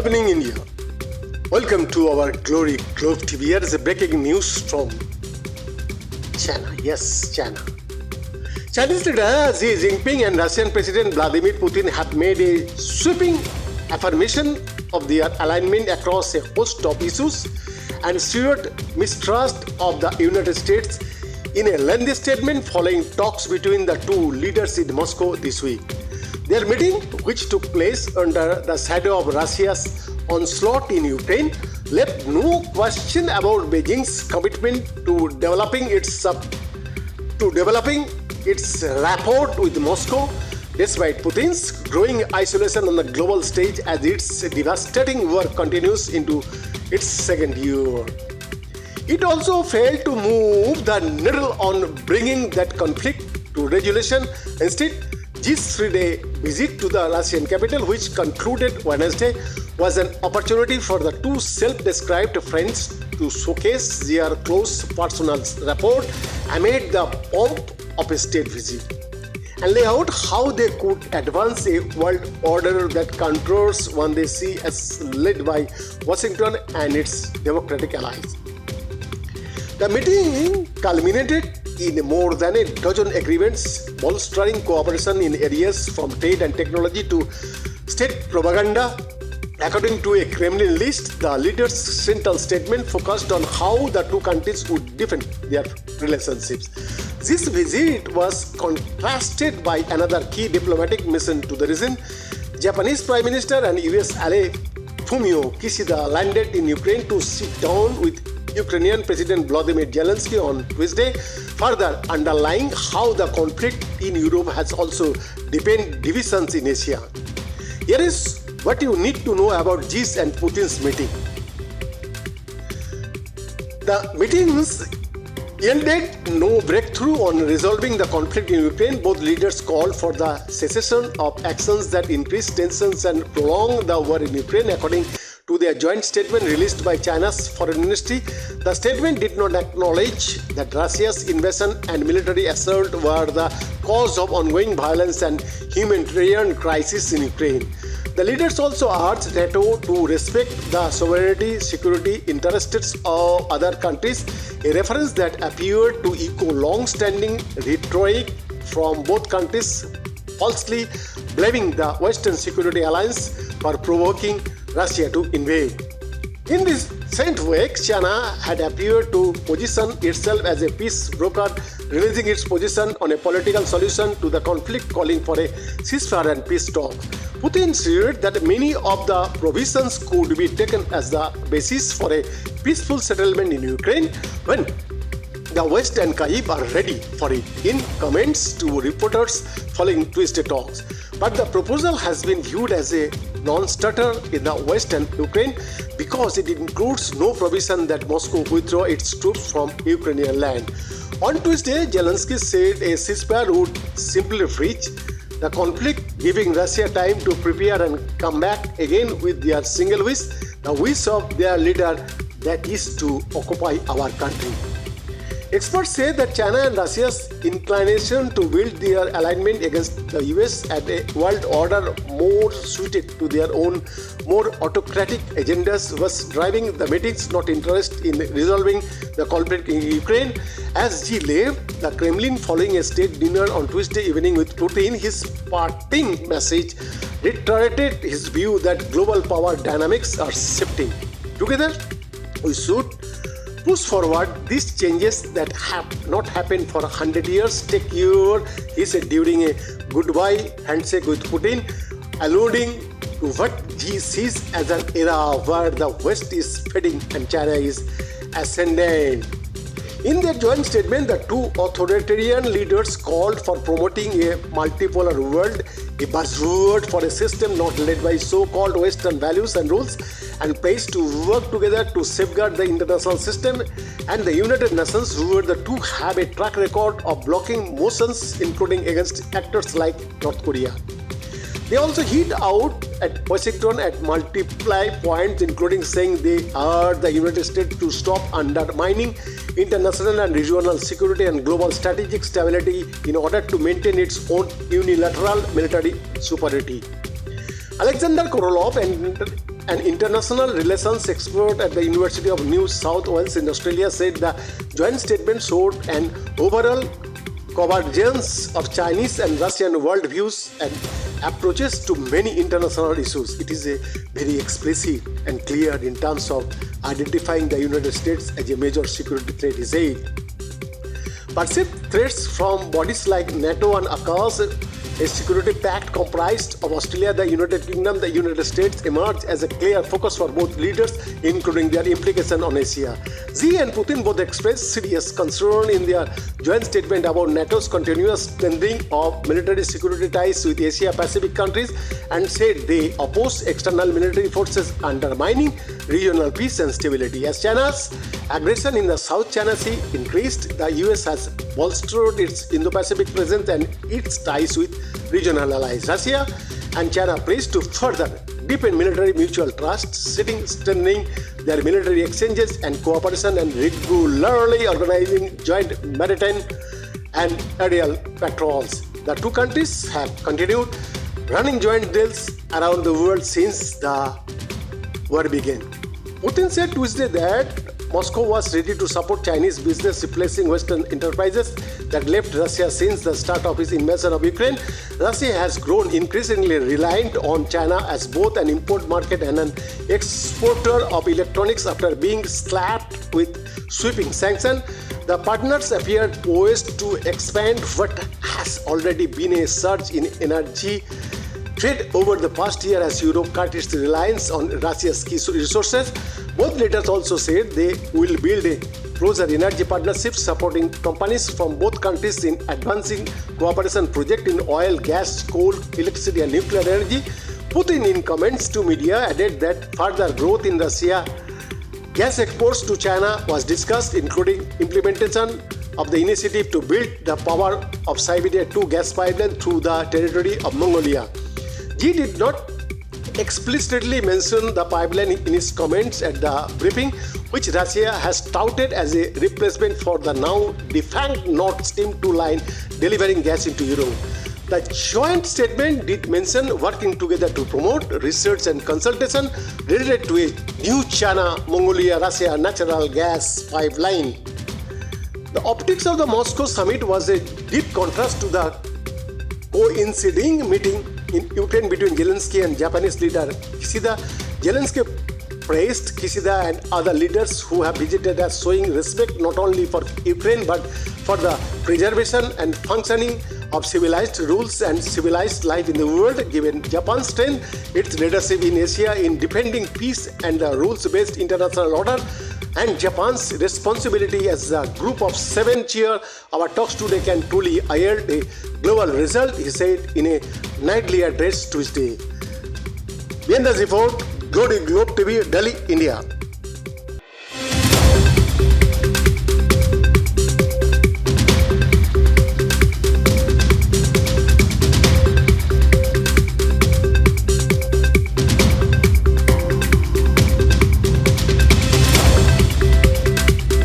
happening in India? Welcome to our Glory Globe TV. Here is a breaking news from China. Yes, China. Chinese leader Xi Jinping and Russian President Vladimir Putin have made a sweeping affirmation of their alignment across a host of issues and seared mistrust of the United States in a lengthy statement following talks between the two leaders in Moscow this week. Their meeting, which took place under the shadow of Russia's onslaught in Ukraine, left no question about Beijing's commitment to developing its rapport with Moscow, despite Putin's growing isolation on the global stage as its devastating war continues into its second year. It also failed to move the needle on bringing that conflict to resolution. Instead, Xi's three-day visit to the Russian capital, which concluded Wednesday, was an opportunity for the two self-described friends to showcase their close personal rapport amid the pomp of a state visit and lay out how they could advance a world order that contours one they see as led by Washington and its democratic allies. The meeting culminated in more than a dozen agreements bolstering cooperation in areas from trade and technology to state propaganda. According to a Kremlin list, the leaders' central statement focused on how the two countries would deepen their relationships. This visit was contrasted by another key diplomatic mission to the region. Japanese Prime Minister and US ally Fumio Kishida landed in Ukraine to sit down with Ukrainian President Volodymyr Zelensky on Tuesday, further underlying how the conflict in Europe has also deepened divisions in Asia. Here is what you need to know about Xi and Putin's meeting. The meetings yielded no breakthrough on resolving the conflict in Ukraine. Both leaders called for the cessation of actions that increase tensions and prolong the war in Ukraine, according to their joint statement released by China's foreign ministry. The statement did not acknowledge that Russia's invasion and military assault were the cause of ongoing violence and humanitarian crisis in Ukraine. The leaders also urged NATO to respect the sovereignty, security interests of other countries, a reference that appeared to echo long-standing rhetoric from both countries, falsely blaming the Western Security Alliance for provoking Russia to invade. In this same way, China had appeared to position itself as a peace broker, releasing its position on a political solution to the conflict, calling for a ceasefire and peace talks. Putin said that many of the provisions could be taken as the basis for a peaceful settlement in Ukraine when the West and Kyiv are ready for it, in comments to reporters following Tuesday talks. But the proposal has been viewed as a non-starter in the West and Ukraine because it includes no provision that Moscow withdraw its troops from Ukrainian land. On Tuesday, Zelensky said a ceasefire would simply reach the conflict, giving Russia time to prepare and come back again with their single wish, the wish of their leader, that is to occupy our country. Experts say that China and Russia's inclination to build their alignment against the US and a world order more suited to their own more autocratic agendas was driving the meeting's not interest in resolving the conflict in Ukraine. As Xi left the Kremlin following a state dinner on Tuesday evening with Putin, his parting message reiterated his view that global power dynamics are shifting. Together, we should push forward these changes that have not happened for 100 years. Take year, he said during a goodbye handshake with Putin, alluding to what he sees as an era where the West is fading and China is ascendant. In their joint statement, the two authoritarian leaders called for promoting a multipolar world, a buzzword for a system not led by so-called Western values and rules, and pledged to work together to safeguard the international system and the United Nations, where the two have a track record of blocking motions, including against actors like North Korea. They also hit out at Washington at multiple points, including saying they urge the United States to stop undermining international and regional security and global strategic stability in order to maintain its own unilateral military superiority. Alexander Korolov, an international relations expert at the University of New South Wales in Australia, said the joint statement showed an overall convergence of Chinese and Russian worldviews and approaches to many international issues. It is a very explicit and clear in terms of identifying the United States as a major security threat, he said. Perceived threats from bodies like NATO and AUKUS, a security pact comprised of Australia, the United Kingdom, the United States, emerged as a clear focus for both leaders, including their implication on Asia. Xi and Putin both expressed serious concern in their joint statement about NATO's continuous strengthening of military security ties with Asia-Pacific countries and said they oppose external military forces undermining regional peace and stability. As China's aggression in the South China Sea increased, the US has bolstered its Indo-Pacific presence and its ties with regional allies. Russia and China pledged to further deepen military mutual trust, strengthening their military exchanges and cooperation and regularly organizing joint maritime and aerial patrols. The two countries have continued running joint drills around the world since the war began. Putin said Tuesday that Moscow was ready to support Chinese business replacing Western enterprises that left Russia since the start of its invasion of Ukraine. Russia has grown increasingly reliant on China as both an import market and an exporter of electronics after being slapped with sweeping sanctions. The partners appeared poised to expand what has already been a surge in energy trade over the past year as Europe cut its reliance on Russia's key resources. Both leaders also said they will build a closer energy partnership supporting companies from both countries in advancing cooperation projects in oil, gas, coal, electricity and nuclear energy. Putin, in comments to media, added that further growth in Russia gas exports to China was discussed, including implementation of the initiative to build the power of Siberia 2 gas pipeline through the territory of Mongolia. Xi did not explicitly mention the pipeline in his comments at the briefing, which Russia has touted as a replacement for the now defunct Nord Stream 2 line delivering gas into Europe. The joint statement did mention working together to promote research and consultation related to a new China-Mongolia-Russia natural gas pipeline. The optics of the Moscow summit was a deep contrast to the coinciding meeting in Ukraine between Zelensky and Japanese leader Kishida. Zelensky praised Kishida and other leaders who have visited as showing respect not only for Ukraine but for the preservation and functioning of civilized rules and civilized life in the world, given Japan's strength, its leadership in Asia in defending peace and the rules-based international order, and Japan's responsibility as a group of 7 chair. Our talks today can truly yield a global result, he said in a nightly address Tuesday. Behind the report, Globe TV, Delhi, India.